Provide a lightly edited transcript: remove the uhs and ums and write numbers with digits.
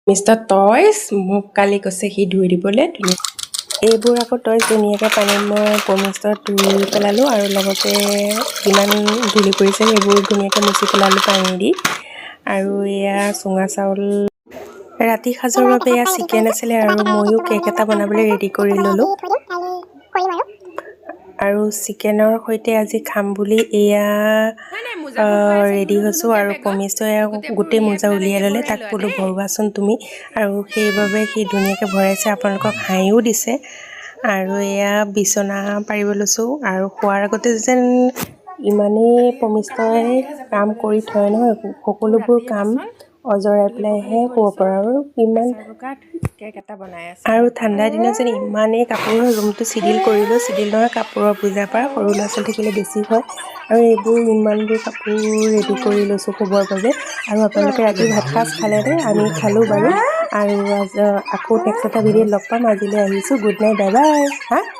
mister toys মোক কালি কৈছে সি ধুই দিবলৈ এইবোৰ আকৌ টয়ছ ধুনীয়াকৈ পানীত মই পমিষ্টৰত ধুই পেলালোঁ আৰু লগতে যিমান ধূলি পৰিছে সেইবোৰ ধুনীয়াকৈ মুচি পেলালোঁ পানী দি আৰু এয়া চুঙা চাউল ৰাতি সাজৰ বাবে এয়া চিকেন আছিলে আৰু ময়ো কেক এটা বনাবলৈ ৰেডি কৰি ল'লোঁ আৰু চিকেনৰ সৈতে আজি খাম বুলি এয়া ৰেডি হৈছোঁ আৰু পমিষ্টই গোটেই মোজা উলিয়াই ল'লে তাক বোলো ভৰোৱাচোন তুমি আৰু সেইবাবে সি ধুনীয়াকৈ ভৰাইছে আপোনালোকক হাঁহিও দিছে আৰু এয়া বিচনা পাৰিব লৈছোঁ আৰু শোৱাৰ আগতে যেন ইমানেই পমিষ্টই কাম কৰি থয় নহয় সকলোবোৰ কাম অজৰাই পেলাইহে শুব পাৰোঁ আৰু ইমান কেক এটা বনাই আছে আৰু ঠাণ্ডাৰ দিনত যেন ইমানেই কাপোৰৰ ৰুমটো চিডিল কৰিলোঁ চিডিল নহয় কাপোৰৰ পূজাৰ পৰা সৰু ল'ৰা ছোৱালী থাকিলে বেছি হয় আৰু এইবোৰ ইমানবোৰ কাপোৰ ৰেডি কৰি লৈছোঁ শুবৰ বাবে আৰু আপোনালোকে ৰাতি ভাত সাজ খালেনে আমি খালোঁ বাৰু আৰু আকৌ নেক্সট এটা ভিডিঅ'ত লগ পাম আজিলৈ আহিছোঁ গুড নাইট বাই বাই